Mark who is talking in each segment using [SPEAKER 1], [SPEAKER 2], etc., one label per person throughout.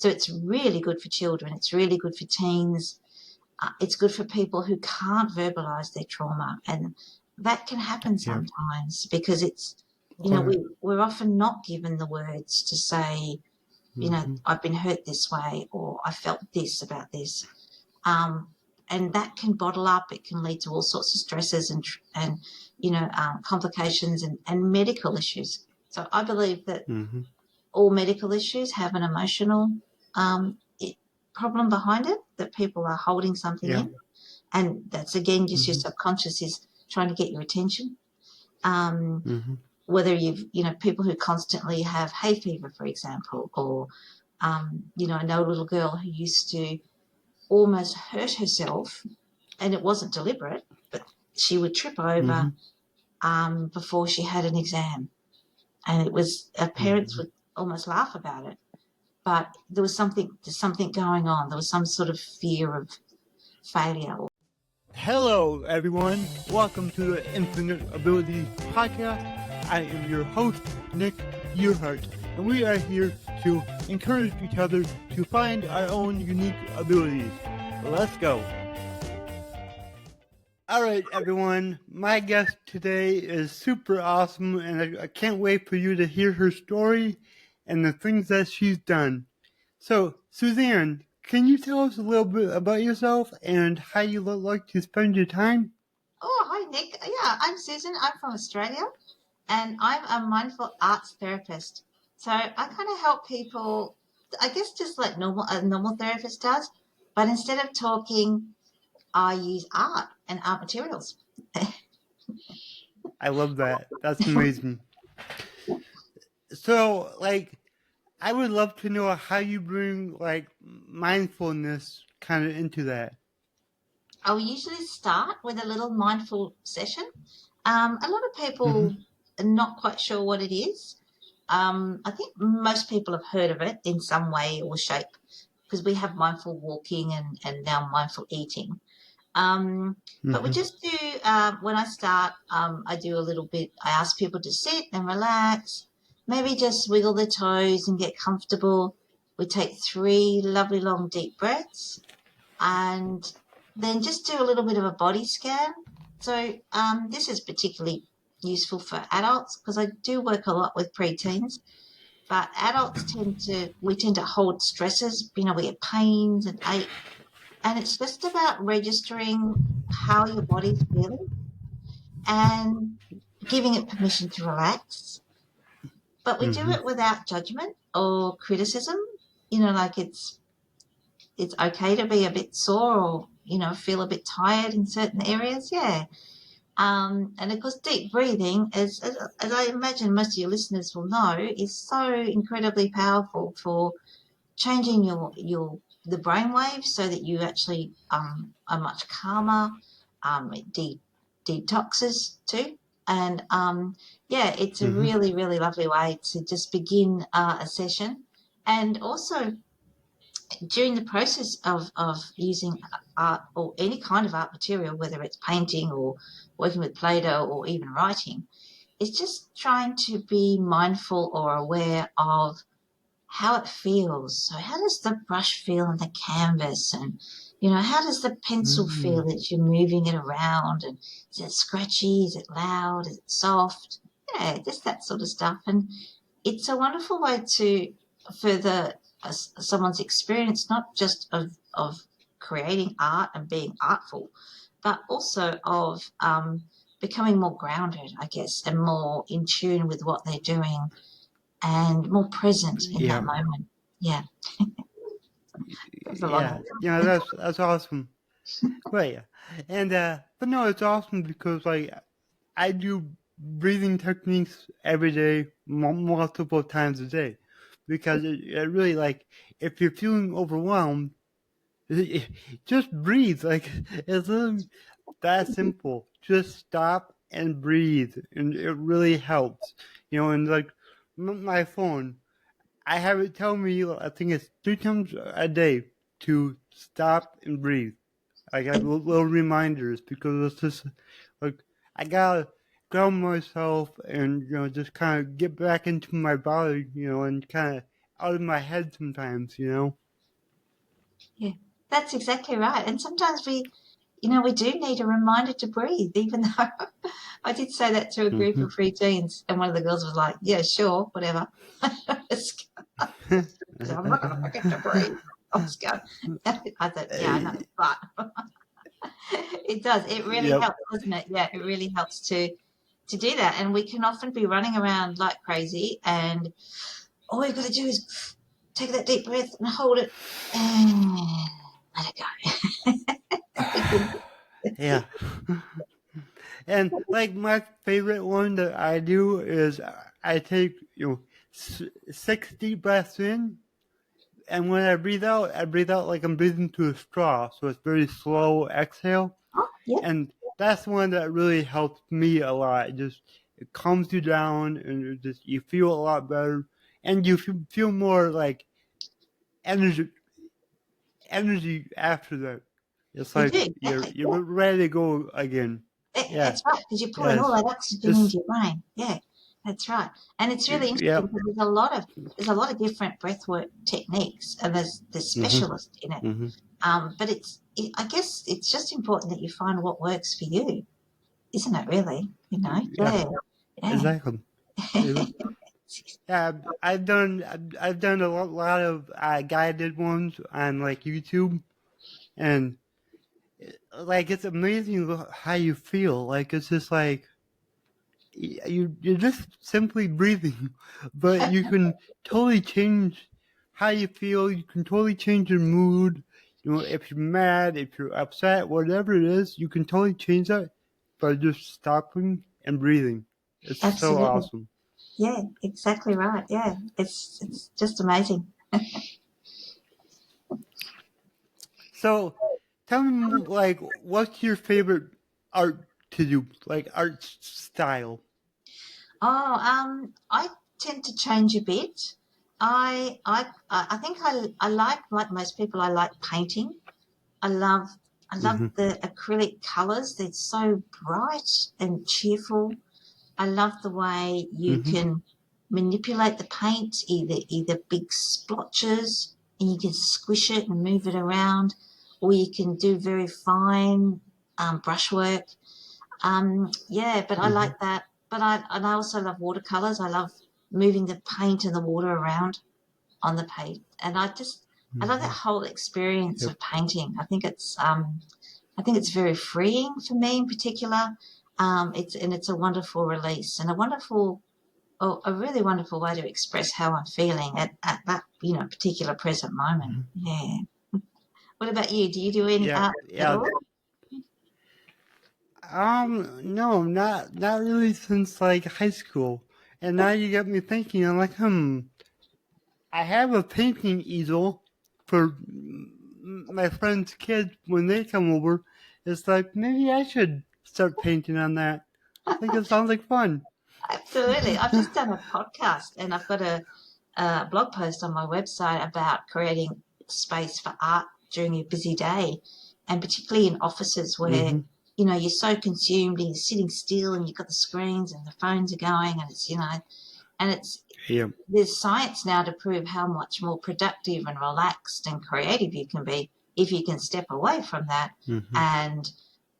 [SPEAKER 1] So it's really good for children. It's really good for teens. It's good for people who can't verbalize their trauma. And that can happen
[SPEAKER 2] Yeah.
[SPEAKER 1] sometimes because it's,
[SPEAKER 2] Oh,
[SPEAKER 1] we're often not given the words to say, I've been hurt this way, or I felt this about this. And that can bottle up. It can lead to all sorts of stresses and complications and medical issues. So I believe that all medical issues have an emotional problem behind it, that people are holding something
[SPEAKER 2] yeah.
[SPEAKER 1] in. And that's, again, just your subconscious is trying to get your attention. Whether people who constantly have hay fever, for example, or, I know a little girl who used to almost hurt herself, and it wasn't deliberate, but she would trip over before she had an exam. And it was, her parents would almost laugh about it. But there's something going on. There was some sort of fear of failure.
[SPEAKER 2] Hello, everyone. Welcome to the Infinite Abilities Podcast. I am your host, Nick Yerhart, and we are here to encourage each other to find our own unique abilities. Let's go. All right, everyone. My guest today is super awesome, and I can't wait for you to hear her story and the things that she's done. So, Suzanne, can you tell us a little bit about yourself and how you like to spend your time?
[SPEAKER 1] Oh, hi, Nick. Yeah, I'm Susan. I'm from Australia, and I'm a mindful arts therapist. So I kind of help people, I guess, just like a normal therapist does, but instead of talking, I use art and art materials.
[SPEAKER 2] I love that. That's amazing. So, I would love to know how you bring, mindfulness kind of into that.
[SPEAKER 1] I'll usually start with a little mindful session. A lot of
[SPEAKER 2] Mm-hmm.
[SPEAKER 1] people are not quite sure what it is. I think most people have heard of it in some way or shape because we have mindful walking and now mindful eating. But we
[SPEAKER 2] Mm-hmm.
[SPEAKER 1] just do, when I start, I do a little bit, I ask people to sit and relax, maybe just wiggle their toes and get comfortable. We take 3 lovely long deep breaths and then just do a little bit of a body scan. So this is particularly useful for adults because I do work a lot with preteens. But adults we tend to hold stresses. We get pains and ache, and it's just about registering how your body's feeling and giving it permission to relax. But we do
[SPEAKER 2] Mm-hmm.
[SPEAKER 1] it without judgment or criticism. Like it's okay to be a bit sore or feel a bit tired in certain areas. Yeah. And of course, deep breathing, as I imagine most of your listeners will know, is so incredibly powerful for changing the brain waves so that you actually are much calmer. It detoxes too, and yeah, it's a
[SPEAKER 2] Mm-hmm.
[SPEAKER 1] really really lovely way to just begin a session, and also during the process of using art or any kind of art material, whether it's painting or working with Play-Doh or even writing, it's just trying to be mindful or aware of how it feels. So how does the brush feel on the canvas? And, how does the pencil
[SPEAKER 2] Mm-hmm.
[SPEAKER 1] feel as you're moving it around? And is it scratchy? Is it loud? Is it soft? Yeah, just that sort of stuff. And it's a wonderful way to further someone's experience, not just of creating art and being artful, but also of becoming more grounded, I guess, and more in tune with what they're doing and more present in that
[SPEAKER 2] Yeah.
[SPEAKER 1] moment. Yeah, that was a long
[SPEAKER 2] Yeah.
[SPEAKER 1] answer.
[SPEAKER 2] That's awesome. Right. And but no, it's awesome because I do breathing techniques every day, multiple times a day, because it really if you're feeling overwhelmed, just breathe. It's literally that simple. Just stop and breathe, and it really helps. And my phone, I have it tell me, I think it's 3 times a day to stop and breathe. I got little reminders because it's just like I gotta ground myself and just kind of get back into my body, and kind of out of my head sometimes, you know?
[SPEAKER 1] Yeah, that's exactly right. And sometimes we do need a reminder to breathe, even though I did say that to a group
[SPEAKER 2] Hmm.
[SPEAKER 1] of preteens, and one of the girls was like, "Yeah, sure, whatever." Because I'm not going to forget to breathe. I was going. I thought, yeah, I know, but it does. It really
[SPEAKER 2] Yep.
[SPEAKER 1] helps, doesn't it? Yeah, it really helps to do that. And we can often be running around like crazy, and all you've got to do is take that deep breath and hold it and let it go.
[SPEAKER 2] Yeah. And like my favorite one that I do is I take, 6 deep breaths in, and when I breathe out like I'm breathing through a straw. So it's very slow exhale.
[SPEAKER 1] Oh, yeah,
[SPEAKER 2] And that's one that really helps me a lot. It calms you down, and you feel a lot better, and you feel more like energy energy after that. It's
[SPEAKER 1] you
[SPEAKER 2] like
[SPEAKER 1] do,
[SPEAKER 2] you're
[SPEAKER 1] exactly.
[SPEAKER 2] you're ready to go again. Yeah.
[SPEAKER 1] That's right, because you're pulling all
[SPEAKER 2] Yes.
[SPEAKER 1] that oxygen into
[SPEAKER 2] It's
[SPEAKER 1] your brain. Yeah, that's right. And it's really
[SPEAKER 2] yeah.
[SPEAKER 1] interesting because there's a lot of different breathwork techniques, and there's
[SPEAKER 2] Mhm.
[SPEAKER 1] specialists in it.
[SPEAKER 2] Mhm.
[SPEAKER 1] But I guess it's just important that you find what works for you, isn't it? Really,
[SPEAKER 2] Yeah.
[SPEAKER 1] Yeah, yeah.
[SPEAKER 2] Exactly. Yeah. I've done a lot of guided ones on like YouTube, and like it's amazing how you feel. Like it's just like you're just simply breathing, but you can totally change how you feel. You can totally change your mood. If you're mad, if you're upset, whatever it is, you can totally change that by just stopping and breathing. It's so
[SPEAKER 1] Absolutely.
[SPEAKER 2] awesome.
[SPEAKER 1] Yeah, exactly right. Yeah, it's just amazing.
[SPEAKER 2] So, tell me, like, what's your favorite art to do? Like art style.
[SPEAKER 1] Oh, I tend to change a bit. I think I like most people. I like painting. I love I love
[SPEAKER 2] Mm-hmm.
[SPEAKER 1] the acrylic colours. They're so bright and cheerful. I love the way you
[SPEAKER 2] Mm-hmm.
[SPEAKER 1] can manipulate the paint, either big splotches, and you can squish it and move it around, or you can do very fine brushwork. Yeah, but I
[SPEAKER 2] Mm-hmm.
[SPEAKER 1] like that. But I also love watercolors. I love moving the paint and the water around on the page, and I love that
[SPEAKER 2] Mm-hmm.
[SPEAKER 1] whole experience
[SPEAKER 2] Yep.
[SPEAKER 1] of painting. I think it's very freeing for me in particular. It's a wonderful release and a really wonderful way to express how I'm feeling at that particular present moment.
[SPEAKER 2] Mm-hmm.
[SPEAKER 1] Yeah. What about you? Do you do any
[SPEAKER 2] Yeah.
[SPEAKER 1] art at
[SPEAKER 2] Yeah.
[SPEAKER 1] all?
[SPEAKER 2] No, not really since like high school. And now you got me thinking. I'm like, I have a painting easel for my friends' kids when they come over. It's like maybe I should start painting on that. I think it sounds like fun.
[SPEAKER 1] Absolutely. I've just done a podcast and I've got a blog post on my website about creating space for art during your busy day, and particularly in offices where
[SPEAKER 2] Mm-hmm.
[SPEAKER 1] you're so consumed and you're sitting still and you've got the screens and the phones are going, and it's
[SPEAKER 2] Yeah.
[SPEAKER 1] there's science now to prove how much more productive and relaxed and creative you can be if you can step away from that
[SPEAKER 2] Mm-hmm.
[SPEAKER 1] and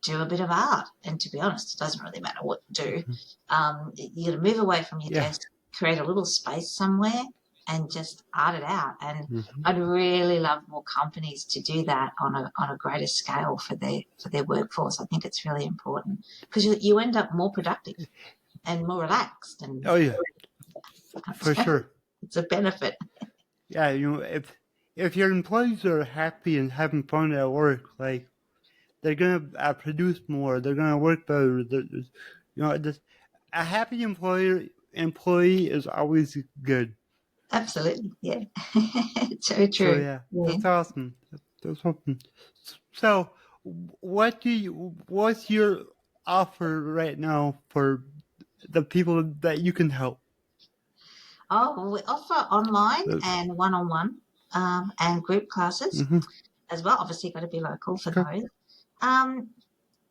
[SPEAKER 1] do a bit of art. And to be honest, it doesn't really matter what you do.
[SPEAKER 2] Mm-hmm.
[SPEAKER 1] You got to move away from your
[SPEAKER 2] Yeah.
[SPEAKER 1] desk, create a little space somewhere, and just art it out. And
[SPEAKER 2] Mm-hmm.
[SPEAKER 1] I'd really love more companies to do that on a greater scale for their workforce. I think it's really important because you end up more productive and more relaxed, and
[SPEAKER 2] Oh yeah, for sure.
[SPEAKER 1] it's a benefit.
[SPEAKER 2] Yeah, if your employees are happy and having fun at work, like they're gonna produce more. They're gonna work better. Just a happy employee is always good.
[SPEAKER 1] Absolutely, yeah. So
[SPEAKER 2] So
[SPEAKER 1] true.
[SPEAKER 2] yeah,
[SPEAKER 1] Yeah.
[SPEAKER 2] that's awesome. That's awesome. So, what's your offer right now for the people that you can help?
[SPEAKER 1] Oh, well, we offer online and one-on-one and group classes
[SPEAKER 2] Mm-hmm.
[SPEAKER 1] as well. Obviously, got to be local for
[SPEAKER 2] Okay.
[SPEAKER 1] those. Um,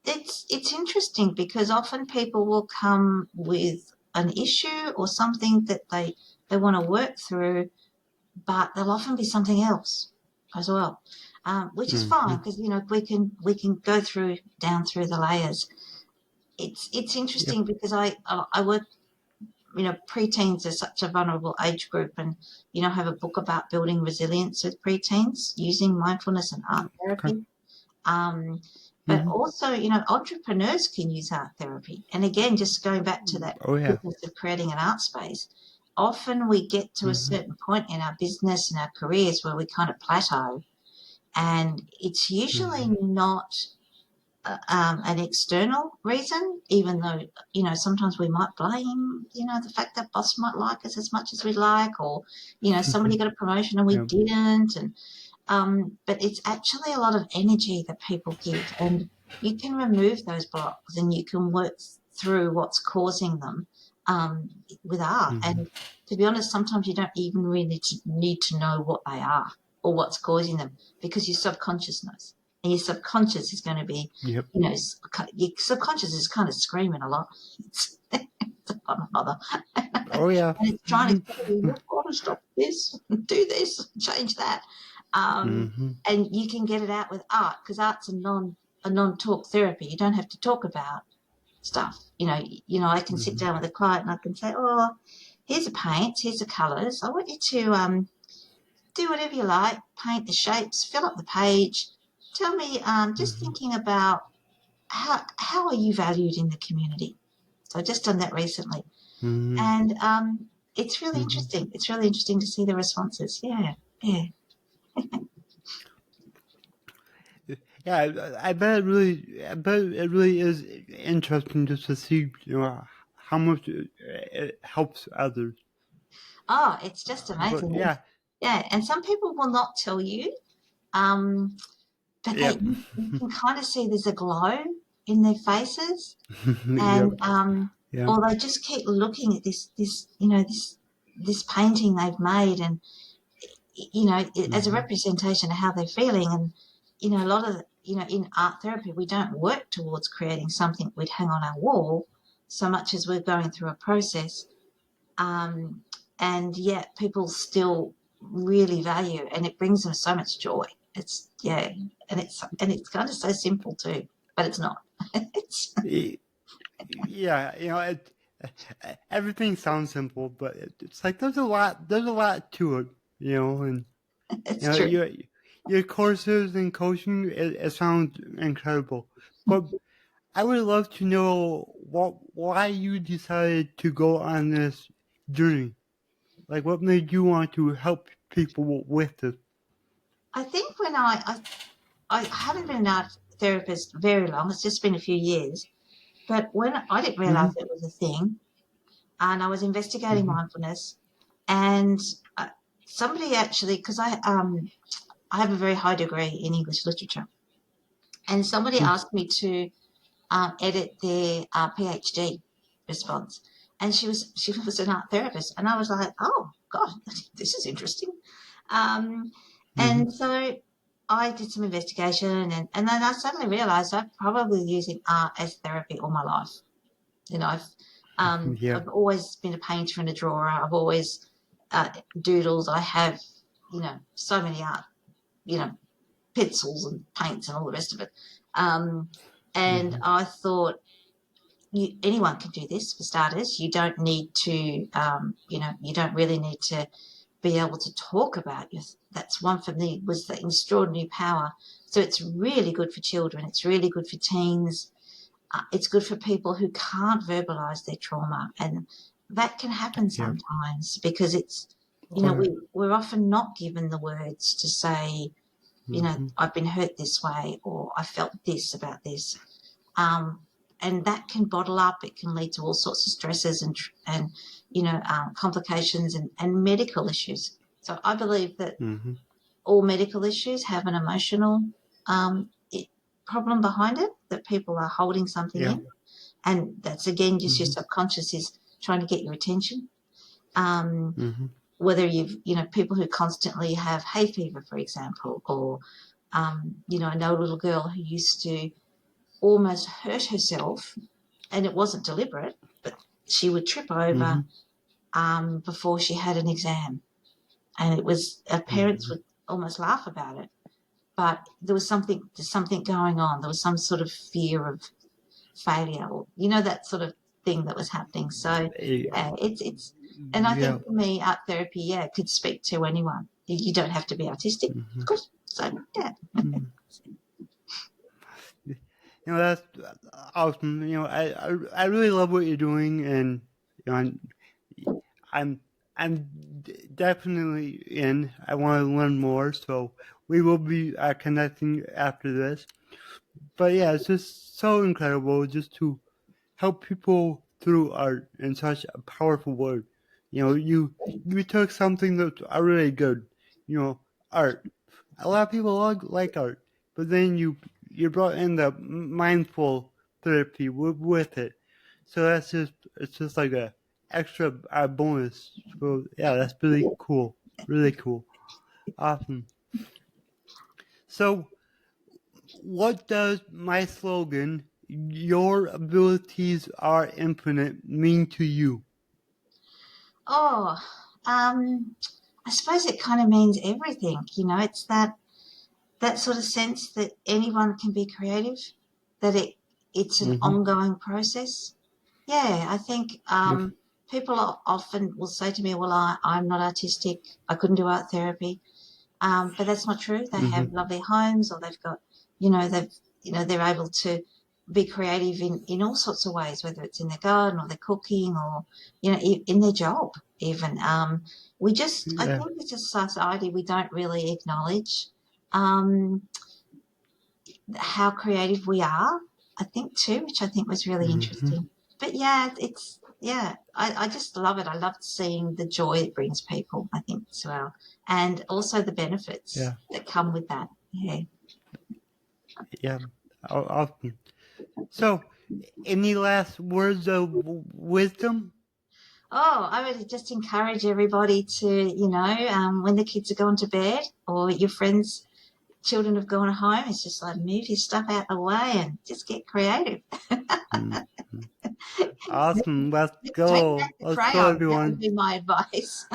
[SPEAKER 1] it's interesting because often people will come with an issue or something that they want to work through, but there'll often be something else as well, which is fine
[SPEAKER 2] Mm-hmm.
[SPEAKER 1] because we can go through down through the layers. It's
[SPEAKER 2] Yep.
[SPEAKER 1] interesting because I work, preteens are such a vulnerable age group, and I have a book about building resilience with preteens using mindfulness and art
[SPEAKER 2] Okay.
[SPEAKER 1] therapy. Um, but
[SPEAKER 2] Mm-hmm.
[SPEAKER 1] also, entrepreneurs can use art therapy. And again, just going back to that
[SPEAKER 2] Oh yeah.
[SPEAKER 1] business of creating an art space, often we get to a
[SPEAKER 2] Mm-hmm.
[SPEAKER 1] certain point in our business and our careers where we kind of plateau. And it's usually
[SPEAKER 2] Mm-hmm.
[SPEAKER 1] not an external reason, even though, sometimes we might blame, the fact that boss might like us as much as we like, or, somebody got a promotion and we
[SPEAKER 2] Yep.
[SPEAKER 1] didn't. And but it's actually a lot of energy that people give, and you can remove those blocks and you can work through what's causing them with art.
[SPEAKER 2] Mm-hmm.
[SPEAKER 1] And to be honest, sometimes you don't even really need to know what they are or what's causing them, because your subconscious knows, and your subconscious is going to be,
[SPEAKER 2] Yep.
[SPEAKER 1] your subconscious is kind of screaming a lot. It's a fun mother.
[SPEAKER 2] Oh yeah.
[SPEAKER 1] And it's trying to tell you, you've got to stop this, do this, change that. Um,
[SPEAKER 2] Mm-hmm.
[SPEAKER 1] and you can get it out with art, because art's a non-talk therapy. You don't have to talk about stuff. I can sit
[SPEAKER 2] Mm-hmm.
[SPEAKER 1] down with a client and I can say, oh, here's the paints, here's the colours. I want you to do whatever you like, paint the shapes, fill up the page. Tell me, just
[SPEAKER 2] Mm-hmm.
[SPEAKER 1] thinking about how are you valued in the community. So I've just done that recently.
[SPEAKER 2] Mm-hmm.
[SPEAKER 1] And it's really
[SPEAKER 2] Mm-hmm.
[SPEAKER 1] interesting. It's really interesting to see the responses. Yeah, yeah.
[SPEAKER 2] Yeah, I bet it really is interesting just to see, how much it helps others.
[SPEAKER 1] Oh, it's just
[SPEAKER 2] But
[SPEAKER 1] amazing.
[SPEAKER 2] yeah,
[SPEAKER 1] Yeah, and some people will not tell you, um, but
[SPEAKER 2] yep,
[SPEAKER 1] you can kind of see there's a glow in their faces,
[SPEAKER 2] yep,
[SPEAKER 1] and
[SPEAKER 2] yep,
[SPEAKER 1] or they just keep looking at this painting they've made, and as a
[SPEAKER 2] mm-hmm,
[SPEAKER 1] representation of how they're feeling. And a lot of in art therapy, we don't work towards creating something we'd hang on our wall so much as we're going through a process, um, and yet people still really value, and it brings them so much joy. It's yeah, and it's kind of so simple too, but it's not. it's
[SPEAKER 2] yeah. Everything sounds simple, but it's like there's a lot to it, and
[SPEAKER 1] it's
[SPEAKER 2] you know,
[SPEAKER 1] true.
[SPEAKER 2] your your courses and coaching, it sounds incredible, but I would love to know why you decided to go on this journey. Like, what made you want to help people with this?
[SPEAKER 1] I think when I haven't been an art therapist very long. It's just been a few years. But when I didn't
[SPEAKER 2] Mm-hmm.
[SPEAKER 1] realize it was a thing, and I was investigating
[SPEAKER 2] Mm-hmm.
[SPEAKER 1] mindfulness, and uh, somebody actually, because I have a very high degree in English literature, and somebody asked me to edit their PhD response, and she was an art therapist, and I was like, oh God, this is interesting. Um,
[SPEAKER 2] Mm-hmm.
[SPEAKER 1] and so I did some investigation, and then I suddenly realized I've probably using art as therapy all my life.
[SPEAKER 2] Yeah.
[SPEAKER 1] I've always been a painter and a drawer. I've always doodled. I have, so many art, you know, pencils and paints and all the rest of it. Um, and
[SPEAKER 2] Mm-hmm.
[SPEAKER 1] I thought, anyone can do this for starters. You don't need to, you don't really need to be able to talk about your. That's one for me was the extraordinary power. So it's really good for children. It's really good for teens. It's good for people who can't verbalize their trauma, and that can happen
[SPEAKER 2] Yeah.
[SPEAKER 1] sometimes because it's,
[SPEAKER 2] Oh, yeah.
[SPEAKER 1] we're often not given the words to say,
[SPEAKER 2] Mm-hmm.
[SPEAKER 1] I've been hurt this way, or I felt this about this. Um, and that can bottle up. It can lead to all sorts of stresses and complications and medical issues. So I believe that
[SPEAKER 2] Mm-hmm.
[SPEAKER 1] all medical issues have an emotional um, problem behind it, that people are holding something
[SPEAKER 2] Yeah.
[SPEAKER 1] in. And that's again just your
[SPEAKER 2] Mm-hmm.
[SPEAKER 1] subconscious is trying to get your attention. Um,
[SPEAKER 2] Mm-hmm.
[SPEAKER 1] whether people who constantly have hay fever, for example, or I know a little girl who used to almost hurt herself, and it wasn't deliberate, but she would trip over
[SPEAKER 2] Mm-hmm.
[SPEAKER 1] before she had an exam. and it was our parents
[SPEAKER 2] Mhm.
[SPEAKER 1] would almost laugh about it. But there's something going on. There was some sort of fear of failure, or that sort of thing that was happening. So
[SPEAKER 2] Eh,
[SPEAKER 1] yeah, it's and I
[SPEAKER 2] yeah.
[SPEAKER 1] think for me, art therapy, yeah, could speak to anyone. You don't have to be artistic, of
[SPEAKER 2] Mhm.
[SPEAKER 1] course. So yeah.
[SPEAKER 2] Mm. That's awesome. I really love what you're doing, and you know, I'm I'm definitely in. I want to learn more, so we will be connecting after this. But yeah, it's just so incredible just to help people through art in such a powerful way. You took something that's already good, art. A lot of people like art, but then you brought in the mindful therapy with it. So it's just like a extra bonus. So yeah, that's really cool. Really cool. Awesome. So what does my slogan, "Your abilities are infinite," mean to you?
[SPEAKER 1] Oh, I suppose it kind of means everything. It's that sort of sense that anyone can be creative, that it's an
[SPEAKER 2] Mm-hmm.
[SPEAKER 1] ongoing process. Yeah, I think
[SPEAKER 2] Yep.
[SPEAKER 1] people often will say to me, "Well, I'm not artistic. I couldn't do art therapy." But that's not true. They
[SPEAKER 2] Mm-hmm.
[SPEAKER 1] have lovely homes, or they've got, they're able to be creative in all sorts of ways, whether it's in their garden or their cooking, or in their job even. I
[SPEAKER 2] Yeah.
[SPEAKER 1] think it's a society we don't really acknowledge um, how creative we are. I think too, which I think was really
[SPEAKER 2] Mm-hmm.
[SPEAKER 1] interesting. But yeah, I just love it. I love seeing the joy it brings people, I think, as well. And also the benefits
[SPEAKER 2] Yeah.
[SPEAKER 1] that come with that. Yeah.
[SPEAKER 2] Yeah. Awesome. So, any last words of wisdom?
[SPEAKER 1] Oh, I would just encourage everybody to, when the kids are going to bed, or your friends' children have gone home, it's just like move your stuff out the way and just get creative.
[SPEAKER 2] Mm-hmm. Awesome. Let's
[SPEAKER 1] Take
[SPEAKER 2] go.
[SPEAKER 1] back the
[SPEAKER 2] Let's go,
[SPEAKER 1] crayons. That would
[SPEAKER 2] everyone.
[SPEAKER 1] be my advice.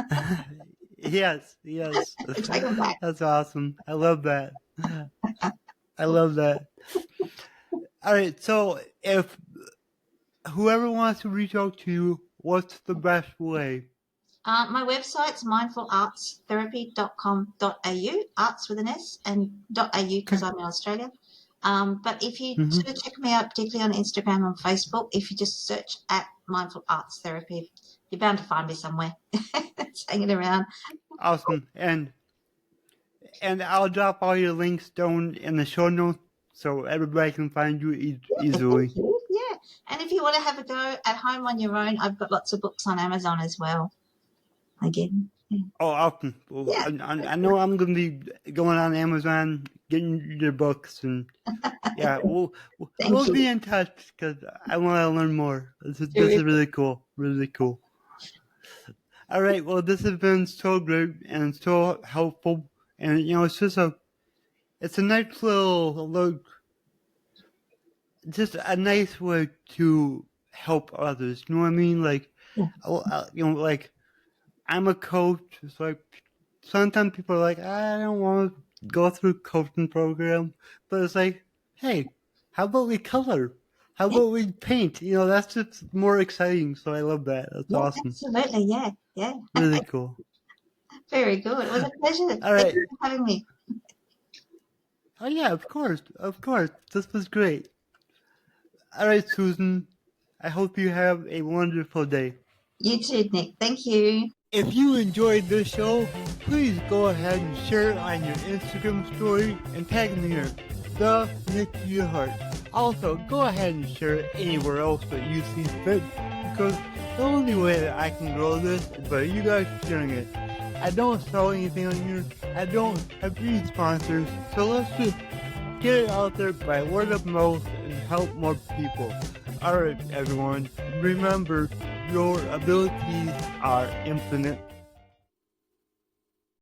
[SPEAKER 2] Yes. Yes.
[SPEAKER 1] Take them back.
[SPEAKER 2] That's awesome. I love that. I love that. All right. So, if whoever wants to reach out to you, what's the best way?
[SPEAKER 1] My website's mindfulartstherapy.com.au, arts with an S, and .au because
[SPEAKER 2] Okay.
[SPEAKER 1] I'm in Australia. But if you
[SPEAKER 2] Mm-hmm.
[SPEAKER 1] sort of check me out, particularly on Instagram and Facebook, if you just search at Mindful Arts Therapy, you're bound to find me somewhere. It's hanging around.
[SPEAKER 2] Awesome. And I'll drop all your links down in the show notes so everybody can find you
[SPEAKER 1] Yeah, thank
[SPEAKER 2] easily.
[SPEAKER 1] you. Yeah. And if you want to have a go at home on your own, I've got lots of books on Amazon as well. Again. Yeah.
[SPEAKER 2] Oh, awesome. Well,
[SPEAKER 1] Yeah.
[SPEAKER 2] I know I'm going to be going on Amazon, getting your books, and yeah,
[SPEAKER 1] Thank
[SPEAKER 2] we'll be
[SPEAKER 1] you.
[SPEAKER 2] in touch because I want to learn more. This is
[SPEAKER 1] Terrific.
[SPEAKER 2] really cool. Really cool. All right. Well, this has been so great and so helpful. And, it's a nice little look, just a nice way to help others. You know what I mean? Like,
[SPEAKER 1] Yeah.
[SPEAKER 2] like I'm a coach. It's like sometimes people are like, I don't want to go through coaching program, but it's like, hey, how about we color? How
[SPEAKER 1] Yeah.
[SPEAKER 2] about we paint? That's just more exciting. So I love that. That's
[SPEAKER 1] Yeah.
[SPEAKER 2] awesome.
[SPEAKER 1] Absolutely. Yeah. Yeah.
[SPEAKER 2] Really cool.
[SPEAKER 1] Very good. It was a pleasure.
[SPEAKER 2] All
[SPEAKER 1] Thank
[SPEAKER 2] right.
[SPEAKER 1] you for having me.
[SPEAKER 2] Oh yeah, of course, of course. This was great. All right, Susan. I hope you have a wonderful day.
[SPEAKER 1] You too, Nick. Thank you.
[SPEAKER 2] If you enjoyed this show, please go ahead and share it on your Instagram story and tag me here, the Nick Yerhart. Also, go ahead and share it anywhere else that you see fit, because the only way that I can grow this is by you guys sharing it. I don't sell anything on here. I don't have any sponsors, so let's just get it out there by word of mouth and help more people. Alright, everyone, remember your abilities are infinite.